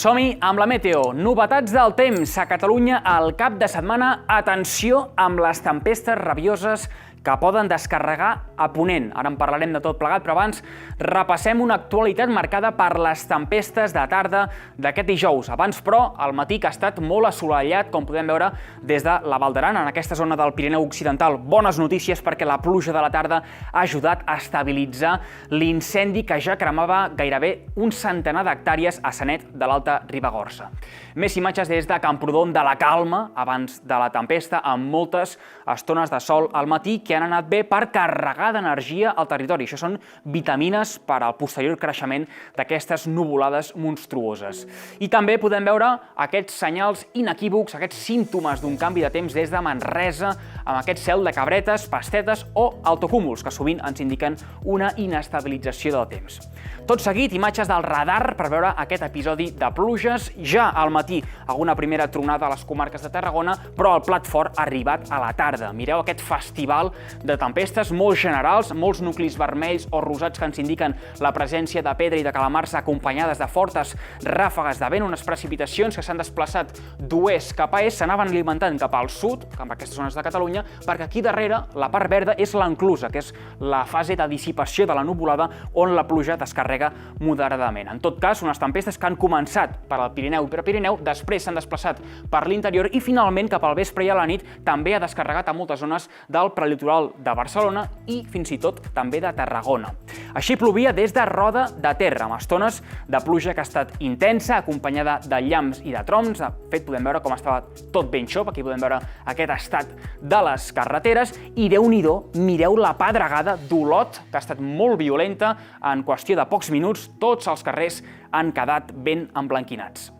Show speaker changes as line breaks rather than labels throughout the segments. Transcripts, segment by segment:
Som-hi amb la Meteo. Novetats del temps a Catalunya al cap de setmana. Atenció amb les tempestes rabioses que poden descarregar a ponent. Ara en parlarem de tot plegat, però abans repassem una actualitat marcada per les tempestes de tarda d'aquest dijous. Abans, però, al matí que ha estat molt assolellat, com podem veure des de la Val d'Aran, en aquesta zona del Pirineu Occidental. Bones notícies perquè la pluja de la tarda ha ajudat a estabilitzar l'incendi que ja cremava gairebé un centenar d'hectàrees a Sanet de l'Alta Ribagorça. Més imatges des de Camprodon de la calma abans de la tempesta, amb moltes estones de sol al matí que han anat bé per carregar d'energia al territori. Això són vitamines per al posterior creixement d'aquestes nuvolades monstruoses. I també podem veure aquests senyals inequívocs, aquests símptomes d'un canvi de temps des de Manresa, amb aquest cel de cabretes, pastetes o altocúmuls, que sovint ens indiquen una inestabilització del temps. Tot seguit, imatges del radar per veure aquest episodi de pluges. Ja al matí, alguna primera tronada a les comarques de Tarragona, però el plat fort ha arribat a la tarda. Mireu aquest festival de tempestes molt generals, molts nuclis vermells o rosats que ens indiquen la presència de pedra i de calamars acompanyades de fortes ràfegues de vent, unes precipitacions que s'han desplaçat d'oest cap a est, s'anaven alimentant cap al sud, cap a aquestes zones de Catalunya, perquè aquí darrere, la part verda, és l'enclusa, que és la fase de dissipació de la nuvolada on la pluja descarrega moderadament. En tot cas, unes tempestes que han començat per al Pirineu i Prepirineu, després s'han desplaçat per l'interior i finalment cap al vespre i a la nit també ha descarregat a moltes zones del prelitoral de Barcelona i fins i tot també de Tarragona. Així plovia des de Roda de Ter, amb estones de pluja que ha estat intensa, acompanyada de llamps i de trons. De fet, podem veure com estava tot ben xop, aquí podem veure aquest estat de les carreteres i Déu-n'hi-do, mireu la pedregada d'Olot, que ha estat molt violenta. En qüestió de pocs minuts, tots els carrers han quedat ben emblanquinats.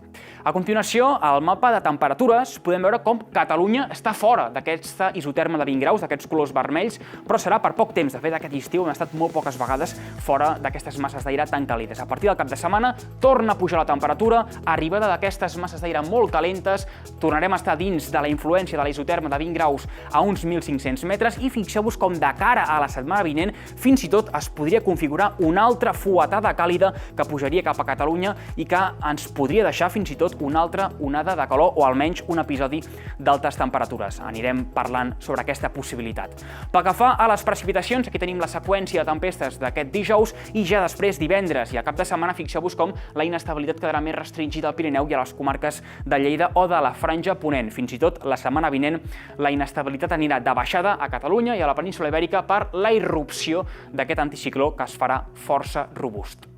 A continuació, al mapa de temperatures, podem veure com Catalunya està fora d'aquesta isoterma de 20 graus, d'aquests colors vermells, però serà per poc temps. De fet, aquest estiu hem estat molt poques vegades fora d'aquestes masses d'aire tan càlides. A partir del cap de setmana torna a pujar la temperatura, arribada d'aquestes masses d'aire molt calentes, tornarem a estar dins de la influència de la isoterma de 20 graus a uns 1.500 metres i fixeu-vos com de cara a la setmana vinent fins i tot es podria configurar una altra fuetada càlida que pujaria cap a Catalunya i que ens podria deixar fins i tot una altra onada de calor o almenys un episodi d'altes temperatures. Anirem parlant sobre aquesta possibilitat. Pel que fa a les precipitacions, aquí tenim la seqüència de tempestes d'aquest dijous i ja després divendres i a cap de setmana fixeu-vos com la inestabilitat quedarà més restringida al Pirineu i a les comarques de Lleida o de la Franja Ponent. Fins i tot la setmana vinent la inestabilitat anirà de baixada a Catalunya i a la península Ibèrica per la irrupció d'aquest anticicló que es farà força robust.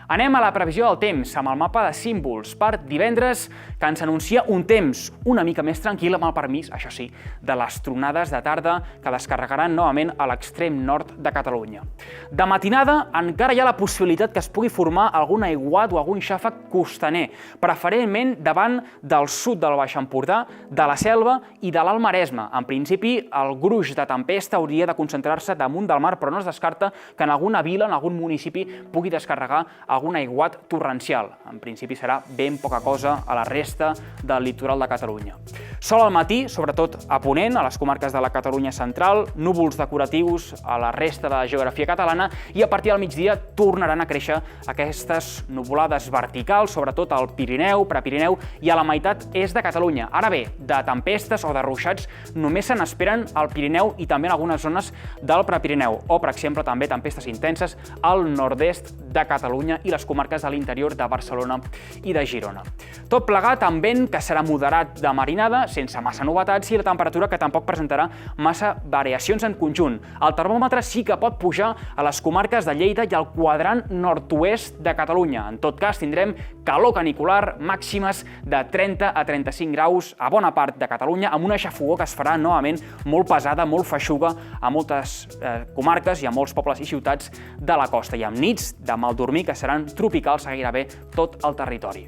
Anem a la previsió del temps, amb el mapa de símbols per divendres, que ens anuncia un temps una mica més tranquil, amb el permís, això sí, de les tronades de tarda que descarregaran novament a l'extrem nord de Catalunya. De matinada encara hi ha la possibilitat que es pugui formar algun aiguat o algun xàfec costaner, preferentment davant del sud del Baix Empordà, de la Selva i de l'Alt Maresme. En principi, el gruix de tempesta hauria de concentrar-se damunt del mar, però no es descarta que en alguna vila, en algun municipi, pugui descarregar algun aiguat torrencial. En principi serà ben poca cosa a la resta del litoral de Catalunya. Sol al matí, sobretot a ponent, a les comarques de la Catalunya central, núvols decoratius a la resta de la geografia catalana i a partir del migdia tornaran a créixer aquestes nuvolades verticals, sobretot al Pirineu, Prepirineu i a la meitat est de Catalunya. Ara bé, de tempestes o de ruixats només se n'esperen al Pirineu i també en algunes zones del Prepirineu, o, per exemple, també tempestes intenses al nord-est de Catalunya i les comarques de l'interior de Barcelona i de Girona. Tot plegat amb vent que serà moderat de marinada, sense massa novetats, i la temperatura que tampoc presentarà massa variacions en conjunt. El termòmetre sí que pot pujar a les comarques de Lleida i al quadrant nord-oest de Catalunya. En tot cas, tindrem calor canicular, màximes de 30 a 35 graus a bona part de Catalunya, amb una xafogor que es farà novament molt pesada, molt feixuga a moltes comarques i a molts pobles i ciutats de la costa, i amb nits de mal dormir que seran tropicals a gairebé tot el territori.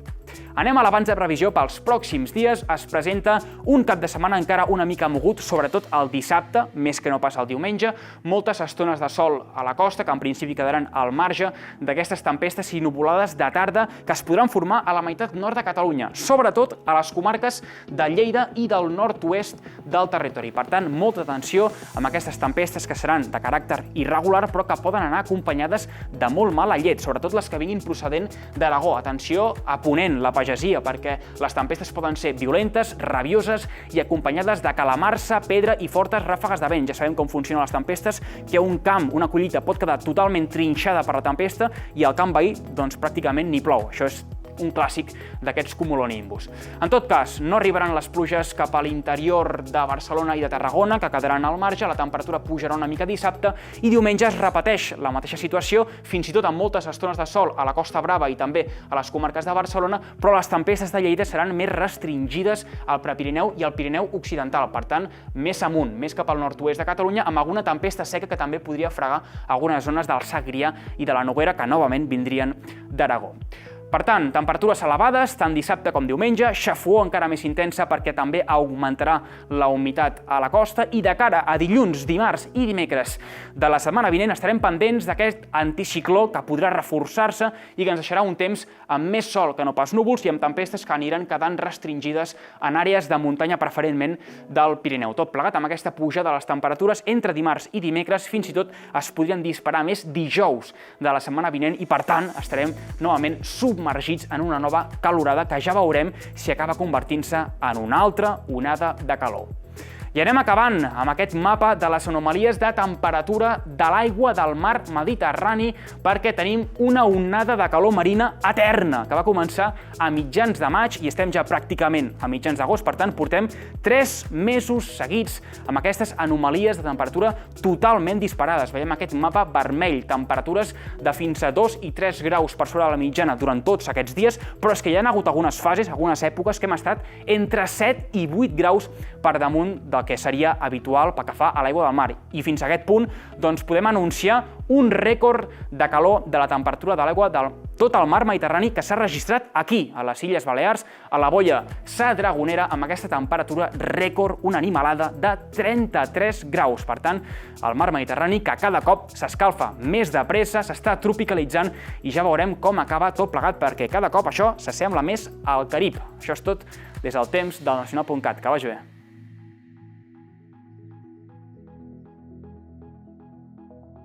Anem a l'abans de previsió pels pròxims dies. Es presenta un cap de setmana encara una mica mogut, sobretot el dissabte, més que no pas el diumenge. Moltes estones de sol a la costa, que en principi quedaran al marge d'aquestes tempestes i nuvolades de tarda que es podran formar a la meitat nord de Catalunya, sobretot a les comarques de Lleida i del nord-oest del territori. Per tant, molta atenció amb aquestes tempestes que seran de caràcter irregular, però que poden anar acompanyades de molt mala llet, sobretot les que vinguin procedent d'Aragó. Atenció a ponent, la pagesia, perquè les tempestes poden ser violentes, rabioses i acompanyades de calamarsa, pedra i fortes ràfegues de vent. Ja sabem com funcionen les tempestes, que un camp, una collita, pot quedar totalment trinxada per la tempesta i al camp veí, doncs, pràcticament ni plou. Això és un clàssic d'aquests cumulonimbus. En tot cas, no arribaran les pluges cap a l'interior de Barcelona i de Tarragona, que quedaran al marge, la temperatura pujarà una mica dissabte i diumenge es repeteix la mateixa situació, fins i tot amb moltes estones de sol a la Costa Brava i també a les comarques de Barcelona, però les tempestes de Lleida seran més restringides al Prepirineu i al Pirineu Occidental, per tant, més amunt, més cap al nord-oest de Catalunya, amb alguna tempesta seca que també podria fregar algunes zones del Segrià i de la Noguera, que novament vindrien d'Aragó. Per tant, temperatures elevades, tant dissabte com diumenge, xafogor encara més intensa perquè també augmentarà la humitat a la costa i de cara a dilluns, dimarts i dimecres de la setmana vinent estarem pendents d'aquest anticicló que podrà reforçar-se i que ens deixarà un temps amb més sol que no pas núvols i amb tempestes que aniran quedant restringides en àrees de muntanya, preferentment del Pirineu. Tot plegat amb aquesta pujada de les temperatures entre dimarts i dimecres, fins i tot es podrien disparar més dijous de la setmana vinent i, per tant, estarem novament submergits en una nova calorada que ja veurem si acaba convertint-se en una altra onada de calor. I anem acabant amb aquest mapa de les anomalies de temperatura de l'aigua del mar Mediterrani perquè tenim una onada de calor marina eterna que va començar a mitjans de maig i estem ja pràcticament a mitjans d'agost, per tant portem 3 mesos seguits amb aquestes anomalies de temperatura totalment disparades. Veiem aquest mapa vermell, temperatures de fins a 2 i 3 graus per sobre de la mitjana durant tots aquests dies, però és que hi ha hagut algunes fases, algunes èpoques que hem estat entre 7 i 8 graus per damunt del que seria habitual pel que fa a l'aigua del mar. I fins a aquest punt doncs, podem anunciar un rècord de calor de la temperatura de l'aigua de tot el mar Mediterrani que s'ha registrat aquí, a les Illes Balears, a la boia Sa-Dragonera, amb aquesta temperatura rècord, una animalada de 33 graus. Per tant, el mar Mediterrani que cada cop s'escalfa més de pressa, s'està tropicalitzant i ja veurem com acaba tot plegat, perquè cada cop això s'assembla més al Carib. Això és tot des del temps del Nacional.cat. Que vagi bé.